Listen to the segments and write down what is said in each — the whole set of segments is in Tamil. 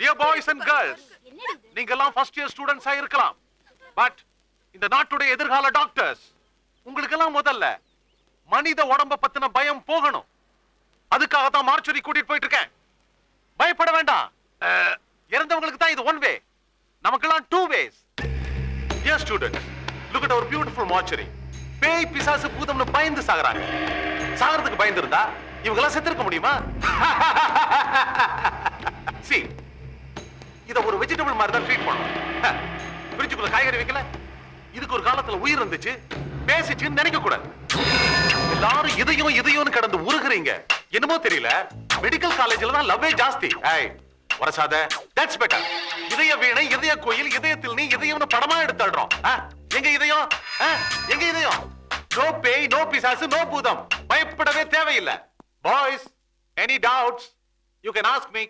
Dear boys and girls, நீங்கெல்லாம் ஃபர்ஸ்ட் இயர் ஸ்டூடண்ட்ஸா இருக்கலாம். பட் இந்த நாட்டுடைய எதிர்கால டாக்டர்ஸ், உங்களுக்கெல்லாம் முதல்ல மனித உடம்ப பத்தின பயம் போகணும். அதுக்காக தான் மார்ச்சுரி கூட்டிட்டு போயிட்டு இருக்கேன். பயப்பட வேண்டாம். இறந்தவங்களுக்கு தான் இது ஒன் வே, நமக்கெல்லாம் two ways. Dear students, look at our beautiful mortuary. பேய் பிசாசு பூதம்னு பயந்து சாகுறாங்க. சாகிறதுக்கு பயந்து இருந்தா இவங்கெல்லாம் செத்துருக்க முடியுமா? See, இத ஒரு வெஜிடபிள் மாதிரி தான் ட்ரீட் பண்ணணும். ஃப்ரிட்ஜுக்குள்ள காய்கறி வைக்கல, இதுக்கு ஒரு காலத்துல உயிர் இருந்துச்சு, பேசிச்சுன்னு நினைக்க கூடாது. எல்லாரும் இதையும் கடந்து உருகுறீங்க. என்னமோ தெரியல, மெடிக்கல் காலேஜ்ல தான் லவ்வே ஜாஸ்தி. ஏய் வரசாத, தட்ஸ் பெட்டர். இதய வீணை, இதய கோயில், இதயத்தில் நீ இதயம்னு படமா எடுத்துடுறோம். எங்க இதயம்? எங்க இதயம்? நோ பேய், நோ பிசாசு, நோ பூதம். பயப்படவே தேவையில்லை. Boys, any doubts you can ask me.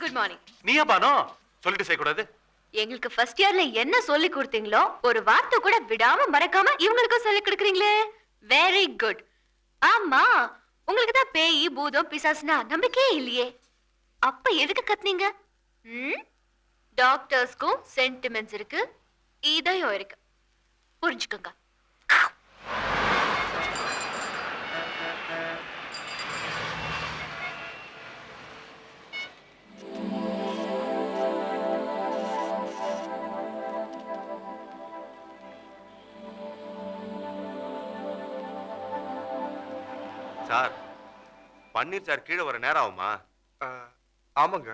Good morning. நீயா பானோ சொல்லிட்டு செய்ய கூடாது? எங்களுக்கு ஃபர்ஸ்ட் இயர்ல என்ன சொல்லி கொடுத்தீங்களோ ஒரு வார்த்தை கூட விடாம மறக்காம இவங்களுக்கு சொல்லி கொடுக்குறீங்களே, வெரி குட். ஆமா, உங்களுக்கு தான் பேய் பூதம் பிசாசுனா நம்பிக்கையே இல்லையே, அப்ப எதுக்கு கத்துனீங்க? டாக்டர்ஸ்க்கும் சென்டிமெண்ட்ஸ் இருக்கு, இதயம் இருக்கு, புரிஞ்சுக்கோங்க. சார், பன்னீர் சார் கீழே வர நேரம் ஆகுமா? ஆமாங்க.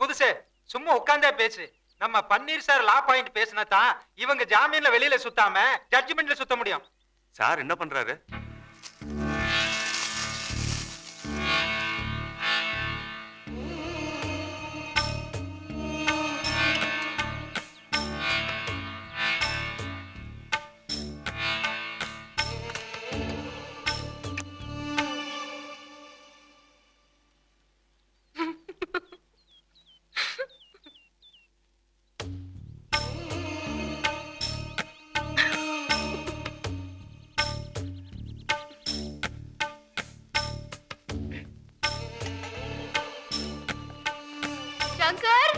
புதுசே சும்மா உட்கார்ந்தே பேசு. நம்ம பன்னீர் சார் லா பாயிண்ட் பேசினா தான் இவங்க ஜாமீன்ல வெளியில சுத்தாம ஜட்ஜ்மெண்ட்ல சுத்த முடியும். சார் என்ன பண்றாரு? சங்கர்,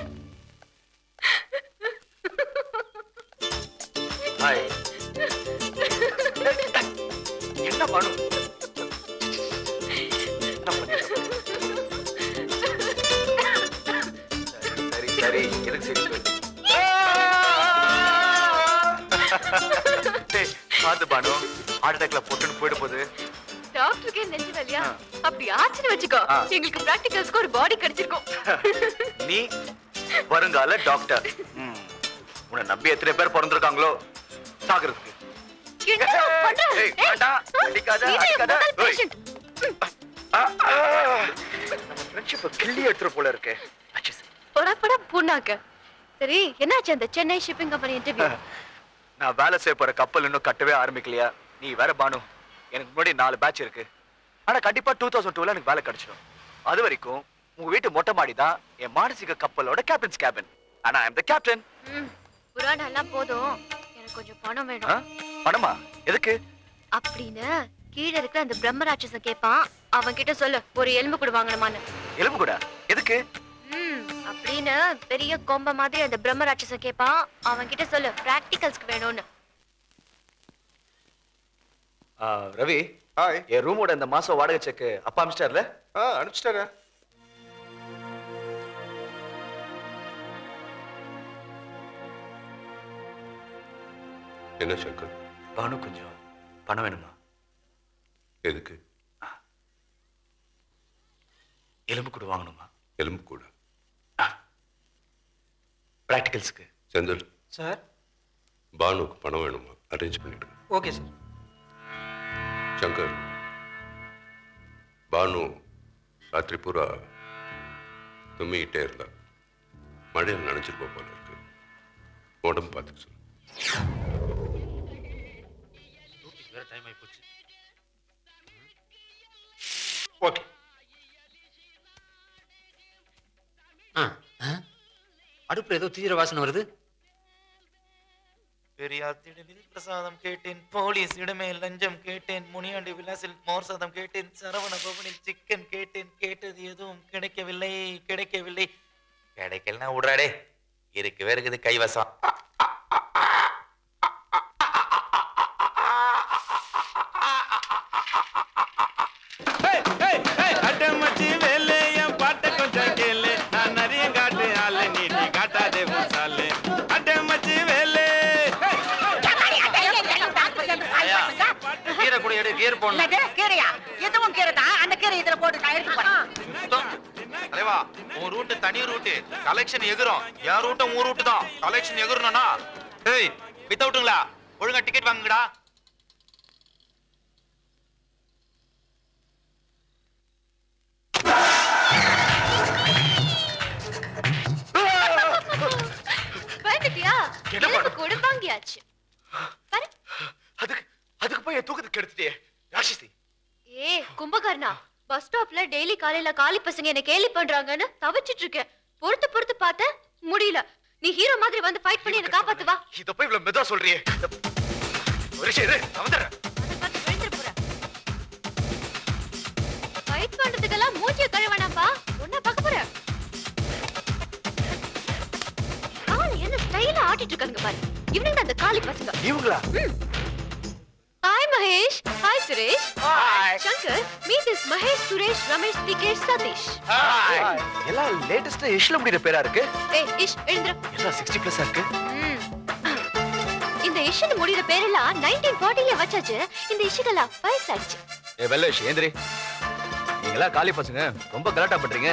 என்ன பண்ணு? சரி, எனக்கு சரி. பாத்து பானு, ஹார்ட் அட்டாக்ல போட்டுன்னு போயிட போகுது. டாக்டருக்கே நெஞ்சு வலியா? அப்படி ஆச்சுன்னு வச்சுக்கோ, எங்களுக்கு பிராக்டிகல்ஸ்க்கு ஒரு பாடி கிடைச்சிருக்கும். நீ வருங்கால டாக்டர். உன்னை நம்பி எத்தனை பேர் பிறந்திருக்காங்களோ சாகிறதுக்கு. கிள்ளி எடுத்துற போல இருக்கு. சரி, என்னாச்சு அந்த சென்னை ஷிப்பிங் கம்பெனி இன்டர்வியூ? நான் வேலை செய்ய போற கப்பல் இன்னும் கட்டவே ஆரம்பிக்கலையா? நீ வேற பானு, எனக்கு முன்னாடி 4 பேட்ச் இருக்கு. ஆனா கண்டிப்பா 2002ல எனக்கு வேலை கிடைச்சிடும். அது வரைக்கும் உங்க வீட்டு மொட்டை மாடி தான் என் மானசீக கப்பலோட கேப்டன்ஸ் கேபின். ஆனா ஐ அம் தி கேப்டன். புராணம் எல்லாம் போதும், எனக்கு கொஞ்சம் பணம் வேணும். பணமா? எதுக்கு? அப்படின்னு கீழே இருக்கிற அந்த பிரம்ம ராட்சசன் கேட்பான், அவன் கிட்ட சொல்லு ஒரு எலும்பு கூட வாங்கணுமான்னு. எலும்பு கூட எதுக்கு? அப்படின்னு பெரிய கொம்ப மாதிரி அந்த பிரம்ம ராட்சசன் கேட்பான், அவன் கிட்ட சொல்லு பிராக்டிகல்ஸ்க்கு வேணும்னு. ரவி, ஹாய். என் ரூமோட இந்த மாசம் வாடகை செக் அப்பா அனுப்பிச்சிட்டார்ல? அனுப்பிச்சிட்டாரா? என்ன சங்கர்? பானு, கொஞ்சம் பணம் வேணுமா? எதுக்கு? எலும்பு கூட வாங்கணுமா? எலும்பு கூட? பிராக்டிகல்ஸ்க்கு. செந்தில் சார், பானுக்கு பணம் வேணுமா? அரேஞ்ச் பண்ணிடுங்க. Okay sir. சங்கர், பானு ராத்திரி பூரா தும்மிக்கிட்டே இருந்தா, மழையில் நினைச்சிருப்பா போல இருக்கு. உடம்பு பார்த்துக்க சொல்லு. டைம் ஆகி போச்சு. ஓகே. அடுப்புல ஏதோ தீவிர வாசனை வருது. பெரியாத்திடவில் பிரசாதம் கேட்டேன், போலீஸ் இடமே லஞ்சம் கேட்டேன், முனியாண்டி விலாசில் மோர் சாதம் கேட்டேன், சரவண பவனில் சிக்கன் கேட்டேன், கேட்டது எதுவும் கிடைக்கவில்லை கிடைக்கவில்லை. கிடைக்கலன்னா விடுறாடே, இருக்கவே இருக்குது கைவசம். அட்டமச்சி வேலை என் பாட்டை கொஞ்சம் கேளு, நான் நிறைய காட்டு ஆளு, நீ காட்டாதே மசாலு. அட்டமச்சி வேலை கீரை கூட எடு, கீரை போடணும். கீரையா? எதுவும் கீரை தான். அந்த கீரை இதுல போட்டு நான் எடுத்து போறேன். தலைவா, உன் ரூட்டு தனி ரூட்டு, கலெக்ஷன் எகுரும். என் ரூட்டு உன் ரூட்டு தான், கலெக்ஷன் எகுறணும்னா. ஏய், வித்தவுட்டுங்களா? ஒழுங்கா டிக்கெட் வாங்குங்கடா. பயந்துட்டியா? என்ன பண்ண? எலும்பு கூட வாங்கியாச்சு. பாரு. அதுக்கு போய் என் தூக்கத்தை கெடுத்துட்டே ராட்சசி. கும்பகர்ணா, பஸ் ஸ்டாப்ல டெய்லி காலையில காலி பசங்க என்ன கேலி பண்றாங்கன்னு தவிச்சிட்டு இருக்கேன். பொறுத்து பொறுத்து பார்த்த முடியல. நீ ஹீரோ மாதிரி வந்து ஃபைட் பண்ணி என்ன காப்பாத்து வா. இத போய் இவ்வளவு மெதுவா சொல்றியே. ஒரு நிமிஷம் இரு, நான் வந்துடுறேன். ஃபைட் பண்றதுக்கெல்லாம் மூஞ்சிய கழுவனாப்பா. ஒண்ணா பார்க்க போறேன். காலை என்ன ஸ்டைலா ஆட்டிட்டு இருக்காங்க பாரு. இவனுங்க அந்த காலி பசங்க. இவங்களா? Hi Mahesh. Hi Suresh. Hi. Shankar, meet is Mahesh, Suresh, Ramesh, Thikesh, Sathish. எல்லாம் லேட்டஸ்டா இஷ்ல முடிற பேரா இருக்கு. ஏய் இஷ் எழுந்துரு. எல்லாம் 60 பிளஸ் இருக்கு. இந்த இஷ்னு முடிற பேரெல்லாம் 1940ல வச்சாச்சு. இந்த இஷ்கெல்லாம் வயசாச்சு. வெல்லேஷ் ஏந்திரி. நீங்களா காலி பசங்க ரொம்ப கலாட்டா பண்றீங்க.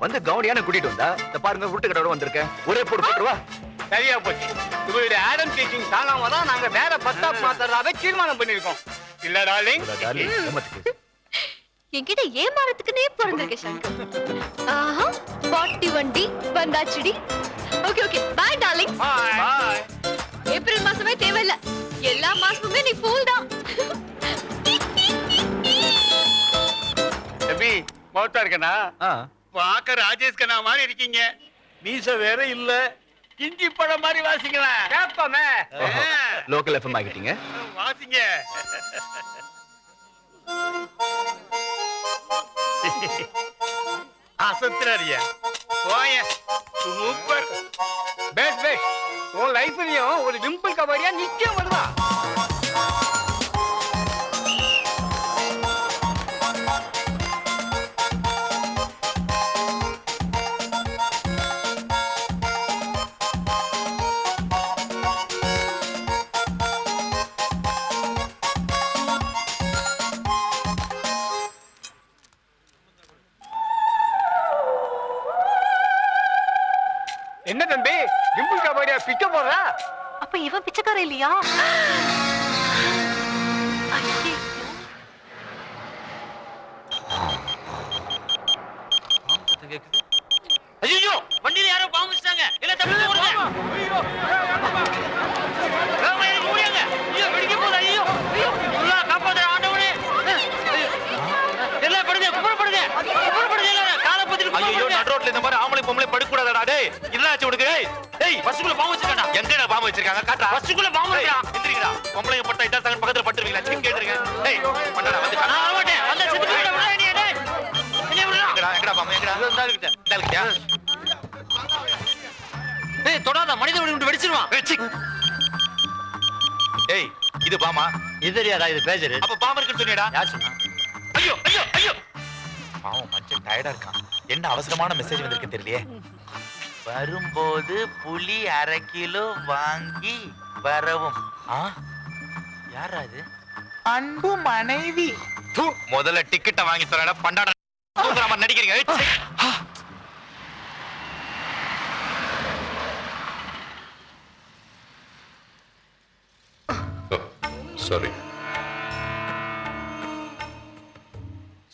வந்து கவுனியான கூட்டிட்டு வந்தா இந்த பாருங்க விட்டு கடோட வந்திருக்கேன். ஒரே போடு போட்டுருவா. சரியா போச்சு. உங்களுடைய ஆடம் டீச்சிங் தாங்காம தான் நாங்க வேற பஸ் ஸ்டாப் மாத்தறதாவே தீர்மானம் பண்ணிருக்கோம். இல்ல டார்லிங்? ஏமாத்துக்கு. என்கிட்ட ஏமாறதுக்குனே பிறந்திருக்க சங்கர். ஆஹா, 41D வந்தாச்சுடி. Okay okay, bye darling. Bye. April மாசமே தேவையில்ல, எல்லா மாசமுமே நீ ஃபூல் தான். தம்பி, மௌத்தா இருக்கனா? ஆ. பாக்க ராஜேஷ் கண்ணா மாதிரி இருக்கீங்க. மீச வேற இல்ல. கிஞ்சி படம் மாதிரி வாசிக்கலாம். கேப்பமே. லோக்கல் எஃப்எம் ஆகிட்டீங்க. வாசிங்க. அசத்துறாரியா? போய. சூப்பர். Best best. உன் லைஃப்லயும் ஒரு டிம்பிள் கபடியா நிச்சயம் வருவா. என்ன தம்பி, டிம்பிள் கபடியா பிச்சை போடுறா? அப்ப இவன் பிச்சைக்காரன் இல்லையா? ஐயோ, வண்டியில யாரோ பாம்பு வச்சிட்டாங்க. இல்ல தப்பிச்சு ஓடுங்க. ராமா, எனக்கு ஓடியாங்க. ஐயோ, வெடிக்க போகுது. ஐயோ ஐயோ, அல்லாஹ் காப்பாத்து ஆண்டவனே. எல்லாம் படுங்க, குப்புறப்படுங்க. குப்புறப்படுங்க எல்லாரும். காலை பத்திட்டு குப்புறப்படுங்க. ஐயோ, நடு ரோட்ல இந்த மாதிரி ஆம்பளை பொம்பளை படுக்க கூடாதடா. டேய், என்னாச்சு உனக்கு? டேய், பஸ்ஸுக்குள்ள பாம்பு வச்சிருக்காடா. எங்கடா பாம்பு வச்சிருக்காங்க? காட்றா. பஸ்ஸுக்குள்ள பாம்பு இருக்கா? எந்திரிங்கடா. பொம்பளைங்க பட்டா இதா சங்க பக்கத்துல பட்டுருவீங்களா? செக் கேட்றீங்க. டேய், பண்ணடா வந்து. நான் வர மாட்டேன். வந்து செத்து போய்டா. விடா நீ. டேய், என்ன விடுடா? எங்கடா பாம்பு? எங்கடா? இந்த இருக்குடா. இந்த இருக்குடா. டேய், தொடாத. மனித விட்டு வெடிச்சிருவான். ஏய், இது பாமா? இது தெரியாதா? இது பேஜர். அப்ப பாம்பு இருக்குன்னு சொன்னியடா. யார் சொன்னா? ஐயோ ஐயோ ஐயோ. பாவம் மச்சான் டயர்டா இருக்கான். என்ன அவசரமான மெசேஜ் வந்திருக்கு தெரியலையே. வரும்போது புலி 1/2 கிலோ வாங்கி வரவும். யாரா இது? அன்பு மனைவி. முதல்ல டிக்கெட்டை வாங்கி தரடா. பண்டாடா தூங்குற மாதிரி நடிக்கிறீங்க. Sorry.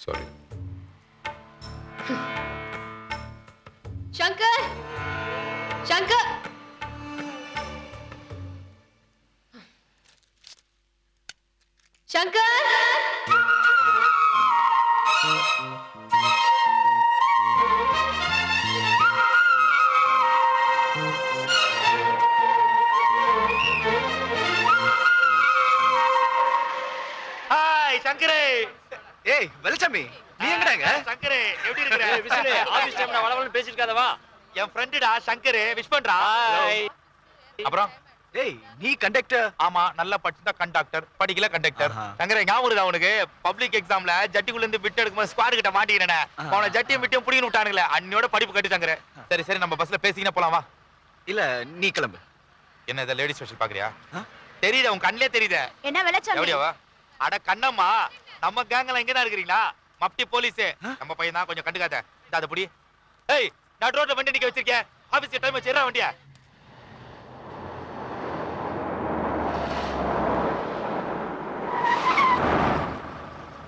Sorry. சங்கர், சங்கர். சங்கர். சங்கரே ஏய் வெளிச்சமி நீ எங்கடாங்க? சங்கரே எப்படி இருக்கற? விசிலு ஆபீஸ் டைம்ல வளவளன்னு பேசிட்டு இருக்காதவா? என் ஃப்ரெண்டுடா சங்கரே விஷ் பண்றா. அப்புறம் ஏய் நீ கண்டக்டர்? ஆமா நல்லா படிச்சா கண்டக்டர், படிக்கல கண்டக்டர். சங்கரே ஞாபகம் இருக்கா உனக்கு? பப்ளிக் எக்ஸாம்ல ஜட்டிக்குள்ள இருந்து விட்டு எடுக்கும்போது ஸ்குவாட் கிட்ட மாட்டிக்கினே. அவன ஜட்டியும் விட்டையும் புடிங்கி விட்டானுங்களே. அன்னியோட படிப்பு கட்டி சங்கரே. சரி சரி நம்ம பஸ்ல பேசிக்கினே போலாம் வா. இல்ல நீ கிளம்பு. என்ன இத லேடி ஸ்பெஷல் பாக்குறியா? தெரியுதா உன் கண்ணே தெரியுதா? என்ன வெளிச்சம்? எப்படியாவா? அட கண்ணம்மா நம்ம கேங்ல எங்க தான் இருக்கீங்களா? மப்டி போலீஸ் நம்ம பையன் தான் கொஞ்சம் கண்டுக்காத. இந்த அத புடி. ஏய் நான் ரோட்ல வண்டி நிக்க வச்சிருக்கேன். ஆபீஸ்க்கு டைம் வச்சிரா வண்டியா.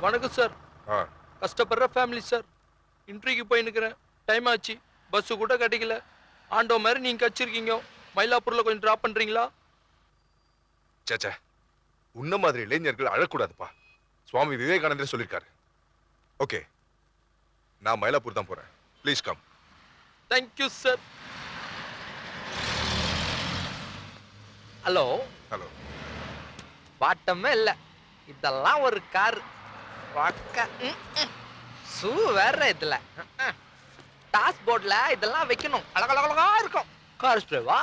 வணக்கம் சார். ஆ கஷ்டப்படுற ஃபேமிலி சார். இன்டர்வியூக்கு போய் நிற்கிறேன். டைம் ஆச்சு. பஸ்ஸு கூட கிடைக்கல. ஆண்டோ மாதிரி நீங்க கச்சிருக்கீங்க. மயிலாப்பூர்ல கொஞ்சம் டிராப் பண்றீங்களா? சேச்சே உன்ன மாதிரி இளைஞர்கள் அழக்கூடாதுப்பா. சுவாமி விவேகானந்தர் சொல்லியிருக்காரு. ஓகே நான் மயிலாப்பூர் தான் போறேன். Please come. Thank you sir. Hello hello. பாட்டமே இல்ல. இதெல்லாம் ஒரு கார். சூ வேற இதுல டாஸ் போர்ட்ல இதெல்லாம் வைக்கணும். அழகழகா இருக்கும். கார் ஸ்ப்ரேவா?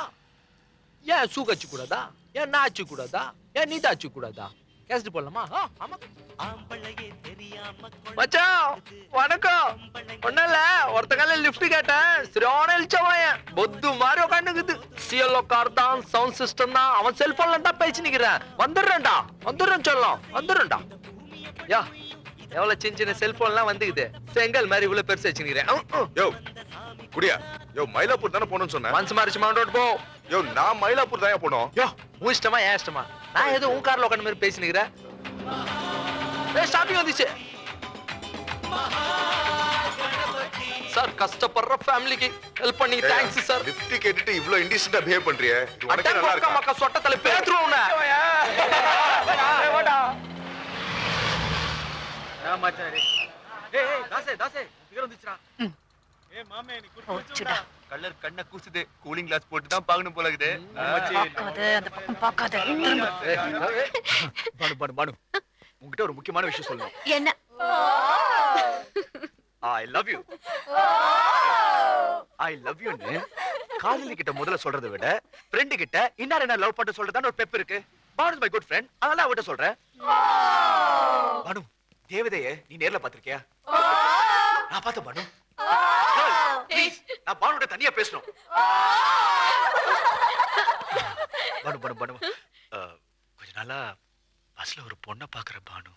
ஏன் ஷூ கச்சு கூடாதா? ஏன் நான் அச்சு கூடாதா? ஏன் நீ தான் அச்சு கூடாதா? கேஸ்ட் போடலாமா? ஆமா மச்சான் வணக்கம். ஒண்ணும் இல்ல ஒருத்த கால லிஃப்ட் கேட்டேன். சரியான இழிச்சவன் பொத்து மாதிரி உட்காந்துக்குது. சிஎல்ஓ கார் தான், சவுண்ட் சிஸ்டம் தான். அவன் செல்போன்ல தான் பேசி நிக்கிறேன். வந்துடுறேன்டா வந்துடுறேன் சொல்லலாம். வந்துடுறேன்டா. யா எவ்வளவு சின்ன சின்ன செல்போன்லாம் வந்துக்குது. செங்கல் மாதிரி இவ்வளவு பெருசு வச்சுக்கிறேன். யோ குடியா. யோ மயிலாப்பூர் தானே போகணும்னு சொன்னேன். மனசு மாறிச்சு மவுண்ட் ரோட் போ. யோ நான் மயிலாப்பூர் தான் போனோம். யோ உன் இஷ்டமா ஏன் இஷ்டமா? நான் ஏதோ உன் கார்ல உட்காந்து மாதிரி பேசி நிக்கிறேன். ஸ்டாப்பிங் வந்துச்சு சார். கஷ்டப்படுற ஃபேமிலிக்கு ஹெல்ப் பண்ணி தேங்க்ஸ் சார். லிஃப்ட் கேட்டுட்டு இவ்ளோ இன்டிசென்ட்டா பிஹேவ் பண்றியே. இது உனக்கே அட்டை நல்லா பக்கம் இருக்கா? மக்கா சொட்டத்தல பேத்துறோம் உன்னை. கலர் கண்ண கூசுது. கூலிங் கிளாஸ் போட்டு தான் பாக்கணும் போல இருக்குது. அந்த பக்கம் பார்க்காத. பானு பானு பானு உன்கிட்ட ஒரு முக்கியமான விஷயம் சொல்லணும். என்ன? I love you. I love you ன்னு காதலி கிட்ட முதல்ல சொல்றதை விட ஃப்ரெண்ட் கிட்ட இன்னார் என்ன லவ் பண்ண சொல்றதான ஒரு பெப் இருக்கு. Banu my good friend. அதனால அவட்ட சொல்றேன். பானு தேவதைய நீ நேர்ல பாத்திருக்கியா? நான் பார்த்த பானு. ப்ளீஸ் நான் பானுட்ட தனியா பேசணும். பானு பானு பானு கொஞ்ச நாளா பஸ்ல ஒரு பொண்ணை பாக்குற பானு.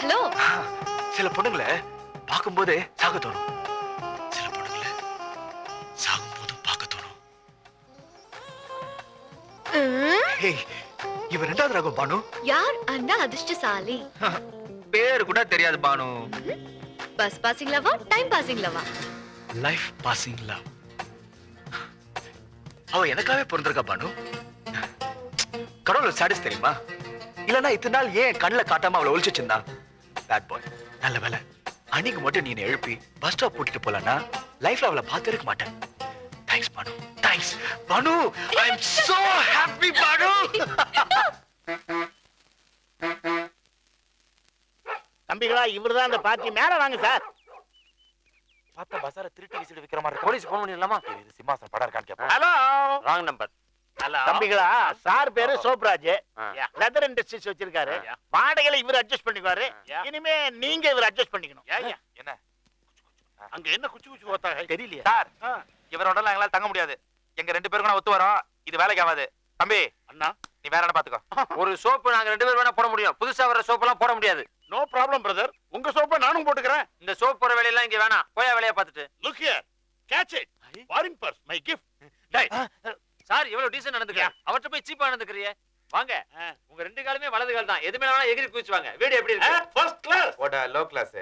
ஹலோ. சில பொண்ணுங்களை பார்க்கும்போது சாக தோணும். சில பொண்ணுங்களை சாகும் போதும் பார்க்க தோணும். ஏய் இவன் ரெண்டாவது ரகம் பானு. யார் அந்த அதிர்ஷ்டசாலி? பேரு கூட தெரியாது பானு. பஸ் பாசிங் லவா, டைம் பாசிங் லவா? Life passing love. அவ எனக்காவே பிறந்திருக்கா பானு. கடவுள் சாடிஸ் தெரியுமா? இல்லனா இத்தனை நாள் ஏன் கண்ணுல காட்டாம அவளை ஒளிச்சு வச்சிருந்தா? Bad boy. நல்ல வேலை அன்னைக்கு மட்டும் நீ எழுப்பி பஸ் ஸ்டாப் போட்டுட்டு போலனா லைஃப்ல அவளை பார்த்து இருக்க மாட்டேன். Thanks Banu. Thanks Banu. I am so happy Banu. தம்பிகளா இவர்தான் அந்த பார்ட்டி. மேல வாங்க சார். பார்த்தா பசார திருட்டு விசிடு விக்கிற மாதிரி இருக்கு. போலீஸ் போன் பண்ணிடலாமா? இது சிம்மாசனம் படம் இருக்கான்னு கேப்போம். ஹலோ. Wrong number. தம்பிகளா சார் பேரு சோப்ராஜ். லெதர் இண்டஸ்ட்ரீஸ் வச்சிருக்காரு. வாடகையில இவர் அட்ஜஸ்ட் பண்ணிக்குவாரு. இனிமே நீங்க இவர் அட்ஜஸ்ட் பண்ணிக்கணும். என்ன அங்க என்ன குச்சி குச்சி போத்தா தெரியலையா சார்? இவரோட எங்களால தங்க முடியாது. எங்க ரெண்டு பேருக்கும் நான் ஒத்து வரோம். இது வேலைக்கு ஆகாது. தம்பி அண்ணா நீ வேற என்ன பாத்துக்கோ. ஒரு சோப்பு நாங்க ரெண்டு பேரும் வேணா போட முடியும். புதுசா வர சோப் எல்லாம் போட முடியாது. No problem brother. உங்க சோப்பை நானும் போட்டுக்கிறேன். இந்த சோப் போற வேலையெல்லாம் இங்க வேணாம். போயா வேலைய பாத்துட்டு. Look here. Catch it. Foreign purse my gift. டேய் சார் இவ்வளவு டீசன்ட் நடந்துக்கறியா? அவர்ட்ட போய் சீப்பா நடந்துக்கறியே. வாங்க. உங்க ரெண்டு காலுமே வலது கால் தான். எதுமே வேணா எகிரி குதிச்சுவாங்க. வீடு எப்படி இருக்கு? First class. ஓட லோ கிளாஸ்.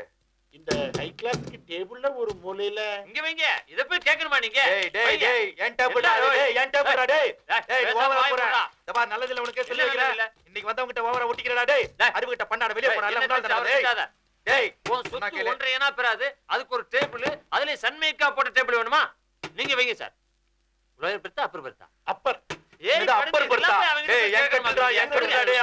இந்த ஹை கிளாஸ்க்கு டேபிள்ல ஒரு மூலையில இங்க வைங்க. இத போய் கேட்கணுமா நீங்க? டேய் டேய் என் டேபிள்டா. டேய் என் டேபிள்டா. டேய் டேய் ஓவரா போறா. டப்பா நல்லதில்ல உனக்கே சொல்லி வைக்கிறேன். இன்னைக்கு வந்தவங்க கிட்ட ஓவரா ஒட்டிக்கிறடா. டேய் அறிவு கிட்ட பண்ணாட வெளிய போறா. எல்லாம் நாள் டேய். டேய் உன் சொத்து ஒன்றேனா பெறாது. அதுக்கு ஒரு டேபிள், அதுல சன்மேக்கா போட்ட டேபிள் வேணுமா? நீங்க வைங்க சார். லோயர் பெர்த்தா அப்பர் பெர்த்தா? அப்பர். ஏய் அப்பர் பெர்த்தா. டேய் என் கட்டுடா என் கட்டுடா. டேய்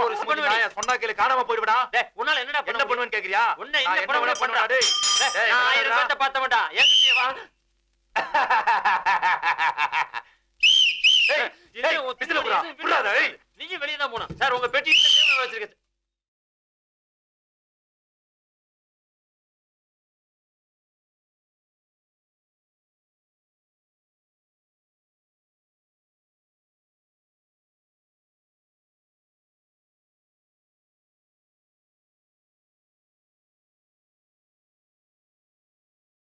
ஒரு பண்ணுவேன் சொன்னா கேளு காணாம போயிடுடா டேய் உன்னால என்னடா என்ன பண்ணுவேன்னு கேக்குறியா உன்னை என்ன பண்ண பண்றா டேய் நான் 1000 பேத்த பார்த்த மாட்டான் என்கிட்ட வா ஏய் பிசில புறா புறாடா ஏய் நீங்க வெளிய தான் போணும் சார் உங்க பெட்டி வச்சிருக்கேன்